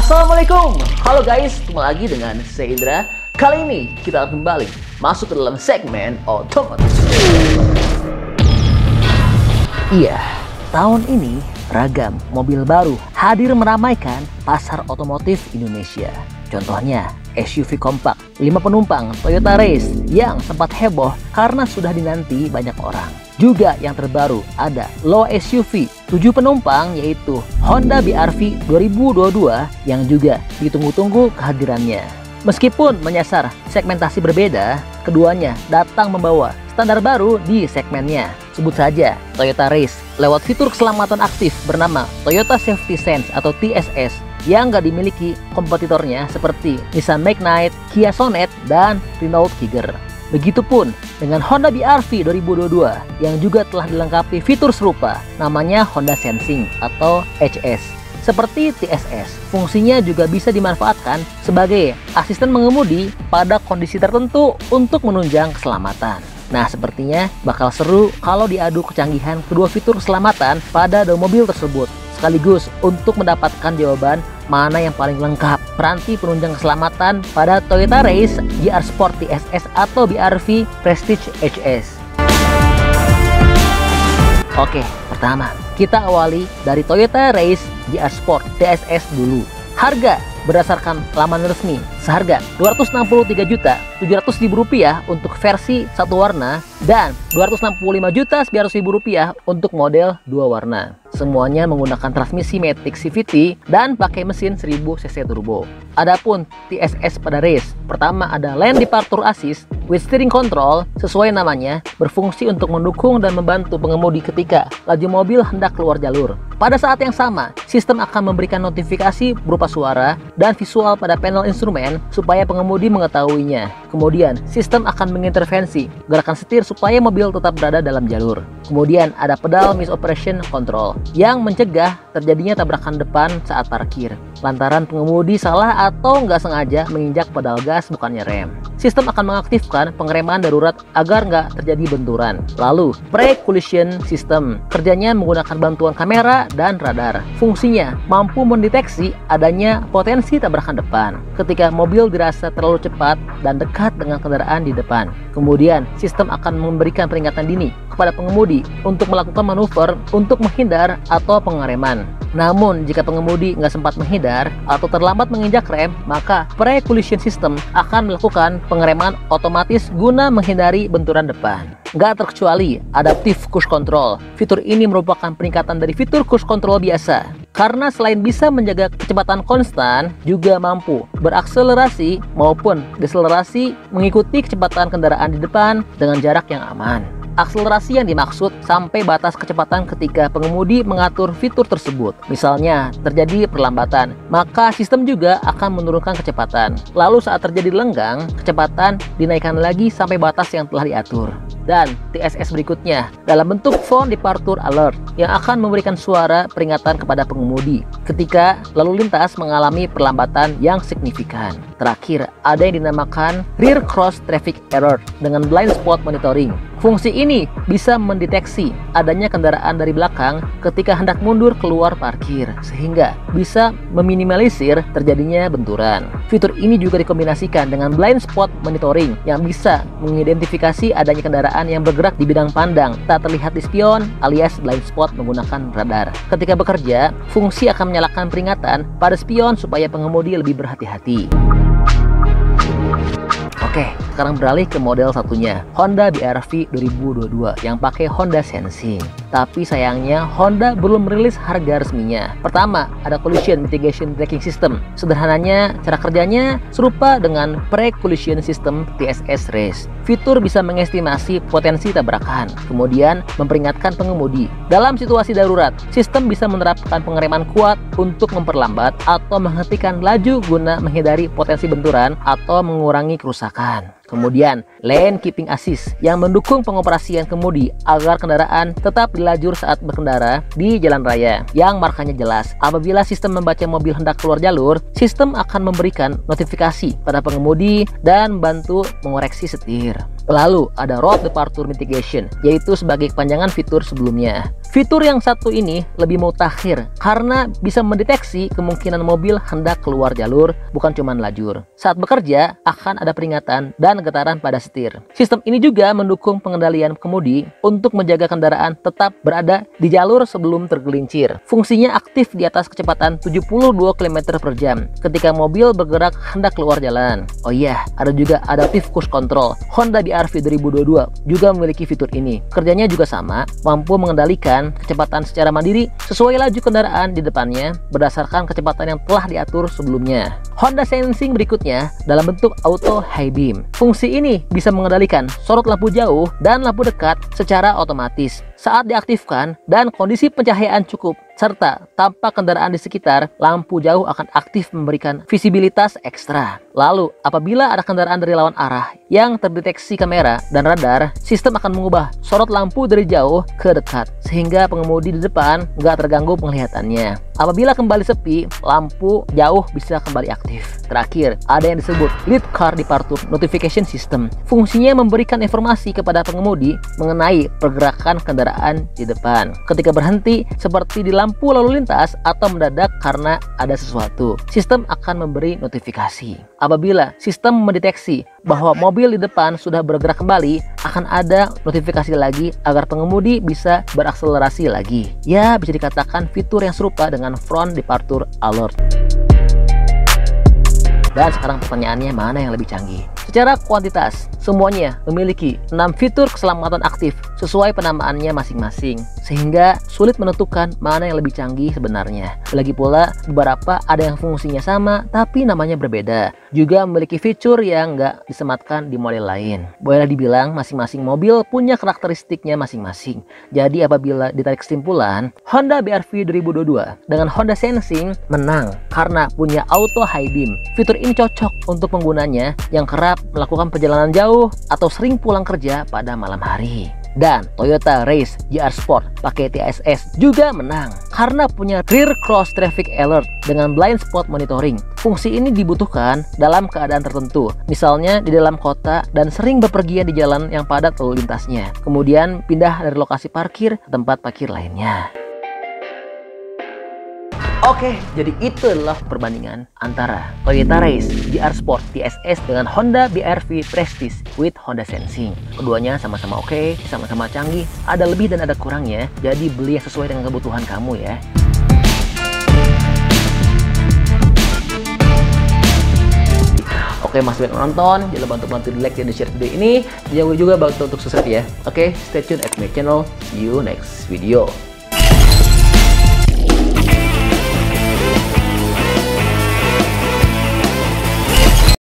Assalamualaikum, halo guys, ketemu lagi dengan saya Indra. Kali ini kita akan kembali masuk ke dalam segmen otomotif. Iya, tahun ini ragam mobil baru hadir meramaikan pasar otomotif Indonesia. Contohnya SUV kompak 5 penumpang Toyota Race yang sempat heboh karena sudah dinanti banyak orang. Juga yang terbaru ada low SUV 7 penumpang yaitu Honda BR-V 2022 yang juga ditunggu-tunggu kehadirannya. Meskipun menyasar segmentasi berbeda, keduanya datang membawa standar baru di segmennya. Sebut saja Toyota Race lewat fitur keselamatan aktif bernama Toyota Safety Sense atau TSS yang gak dimiliki kompetitornya seperti Nissan Magnite, Kia Sonet, dan Renault Kiger. Begitupun dengan Honda BR-V 2022 yang juga telah dilengkapi fitur serupa namanya Honda Sensing atau HS. Seperti TSS, fungsinya juga bisa dimanfaatkan sebagai asisten mengemudi pada kondisi tertentu untuk menunjang keselamatan. Nah, sepertinya bakal seru kalau diadu kecanggihan kedua fitur keselamatan pada dua mobil tersebut, sekaligus untuk mendapatkan jawaban mana yang paling lengkap peranti penunjang keselamatan pada Toyota Race GR Sport TSS atau BR-V Prestige HS. Oke, pertama kita awali dari Toyota Race GR Sport TSS dulu. Harga berdasarkan laman resmi seharga Rp263.700.000 untuk versi satu warna dan Rp265.900.000 untuk model dua warna. Semuanya menggunakan transmisi Matic CVT dan pakai mesin 1000 cc turbo. Adapun TSS pada race, pertama ada Lane Departure Assist with Steering Control, sesuai namanya, berfungsi untuk mendukung dan membantu pengemudi ketika laju mobil hendak keluar jalur. Pada saat yang sama, sistem akan memberikan notifikasi berupa suara dan visual pada panel instrumen supaya pengemudi mengetahuinya. Kemudian, sistem akan mengintervensi gerakan setir supaya mobil tetap berada dalam jalur. Kemudian ada pedal misoperation control yang mencegah terjadinya tabrakan depan saat parkir lantaran pengemudi salah atau nggak sengaja menginjak pedal gas bukannya rem. Sistem akan mengaktifkan pengereman darurat agar nggak terjadi benturan. Lalu, pre-collision system kerjanya menggunakan bantuan kamera dan radar. Fungsinya mampu mendeteksi adanya potensi tabrakan depan ketika mobil dirasa terlalu cepat dan dekat dengan kendaraan di depan. Kemudian, sistem akan memberikan peringatan dini kepada pengemudi untuk melakukan manuver untuk menghindar atau pengereman. Namun, jika pengemudi nggak sempat menghindar atau terlambat menginjak rem, maka pre-collision system akan melakukan pengereman otomatis guna menghindari benturan depan. Nggak terkecuali Adaptive Cruise Control. Fitur ini merupakan peningkatan dari fitur cruise control biasa. Karena selain bisa menjaga kecepatan konstan, juga mampu berakselerasi maupun deselerasi mengikuti kecepatan kendaraan di depan dengan jarak yang aman. Akselerasi yang dimaksud sampai batas kecepatan ketika pengemudi mengatur fitur tersebut. Misalnya terjadi perlambatan, maka sistem juga akan menurunkan kecepatan. Lalu saat terjadi lenggang, kecepatan dinaikkan lagi sampai batas yang telah diatur. Dan TSS berikutnya dalam bentuk Phone Departure Alert yang akan memberikan suara peringatan kepada pengemudi ketika lalu lintas mengalami perlambatan yang signifikan. Terakhir, ada yang dinamakan Rear Cross Traffic Alert dengan Blind Spot Monitoring. Fungsi ini bisa mendeteksi adanya kendaraan dari belakang ketika hendak mundur keluar parkir, sehingga bisa meminimalisir terjadinya benturan. Fitur ini juga dikombinasikan dengan Blind Spot Monitoring yang bisa mengidentifikasi adanya kendaraan yang bergerak di bidang pandang tak terlihat di spion alias blind spot menggunakan radar. Ketika bekerja, fungsi akan menyalakan peringatan pada spion supaya pengemudi lebih berhati-hati. Oke, sekarang beralih ke model satunya, Honda BR-V 2022 yang pakai Honda Sensing. Tapi sayangnya Honda belum merilis harga resminya. Pertama, ada Collision Mitigation Braking System. Sederhananya, cara kerjanya serupa dengan Pre-Collision System TSS Race. Fitur bisa mengestimasi potensi tabrakan, kemudian memperingatkan pengemudi. Dalam situasi darurat, sistem bisa menerapkan pengereman kuat untuk memperlambat atau menghentikan laju guna menghindari potensi benturan atau mengurangi kerusakan. Kemudian, Lane Keeping Assist yang mendukung pengoperasian kemudi agar kendaraan tetap di lajur saat berkendara di jalan raya yang markanya jelas. Apabila sistem membaca mobil hendak keluar jalur, sistem akan memberikan notifikasi pada pengemudi dan bantu mengoreksi setir. Lalu ada Road Departure Mitigation, yaitu sebagai kepanjangan fitur sebelumnya. Fitur yang satu ini lebih mutakhir karena bisa mendeteksi kemungkinan mobil hendak keluar jalur, bukan cuma lajur. Saat bekerja akan ada peringatan dan getaran pada setir. Sistem ini juga mendukung pengendalian kemudi untuk menjaga kendaraan tetap berada di jalur sebelum tergelincir. Fungsinya aktif di atas kecepatan 72 km per jam ketika mobil bergerak hendak keluar jalan. Oh iya, ada juga Adaptive Cruise Control. Honda BR-V 2022 juga memiliki fitur ini. Kerjanya juga sama, mampu mengendalikan kecepatan secara mandiri sesuai laju kendaraan di depannya berdasarkan kecepatan yang telah diatur sebelumnya. Honda Sensing berikutnya dalam bentuk Auto High Beam. Fungsi ini bisa mengendalikan sorot lampu jauh dan lampu dekat secara otomatis saat diaktifkan dan kondisi pencahayaan cukup, serta tanpa kendaraan di sekitar, lampu jauh akan aktif memberikan visibilitas ekstra. Lalu, apabila ada kendaraan dari lawan arah yang terdeteksi kamera dan radar, sistem akan mengubah sorot lampu dari jauh ke dekat, sehingga pengemudi di depan nggak terganggu penglihatannya. Apabila kembali sepi, lampu jauh bisa kembali aktif. Terakhir, ada yang disebut Lead Car Departure Notification System. Fungsinya memberikan informasi kepada pengemudi mengenai pergerakan kendaraan di depan. Ketika berhenti, seperti di lampu lalu lintas atau mendadak karena ada sesuatu, sistem akan memberi notifikasi. Apabila sistem mendeteksi bahwa mobil di depan sudah bergerak kembali, akan ada notifikasi lagi agar pengemudi bisa berakselerasi lagi. Ya, bisa dikatakan fitur yang serupa dengan Front Departure Alert. Dan sekarang pertanyaannya, mana yang lebih canggih? Secara kuantitas, semuanya memiliki 6 fitur keselamatan aktif sesuai penamaannya masing-masing, sehingga sulit menentukan mana yang lebih canggih sebenarnya. Lagi pula, beberapa ada yang fungsinya sama tapi namanya berbeda, juga memiliki fitur yang nggak disematkan di model lain. Boleh dibilang masing-masing mobil punya karakteristiknya masing-masing. Jadi apabila ditarik kesimpulan, Honda BR-V 2022 dengan Honda Sensing menang karena punya Auto High Beam. Fitur ini cocok untuk penggunanya yang kerap melakukan perjalanan jauh atau sering pulang kerja pada malam hari. Dan Toyota Race GR Sport pakai TSS juga menang karena punya Rear Cross Traffic Alert dengan blind spot monitoring. Fungsi ini dibutuhkan dalam keadaan tertentu, misalnya di dalam kota dan sering bepergian di jalan yang padat lalu lintasnya, kemudian pindah dari lokasi parkir ke tempat parkir lainnya. Oke, jadi itulah perbandingan antara Toyota Race GR Sport TSS dengan Honda BR-V Prestige with Honda Sensing. Keduanya sama-sama oke, sama-sama canggih, ada lebih dan ada kurangnya, jadi beli yang sesuai dengan kebutuhan kamu ya. Oke, masih banyak nonton, jangan lupa untuk bantu di like dan di share video ini. Jangan lupa juga bantu untuk subscribe ya. Oke, stay tune at my channel. See you next video.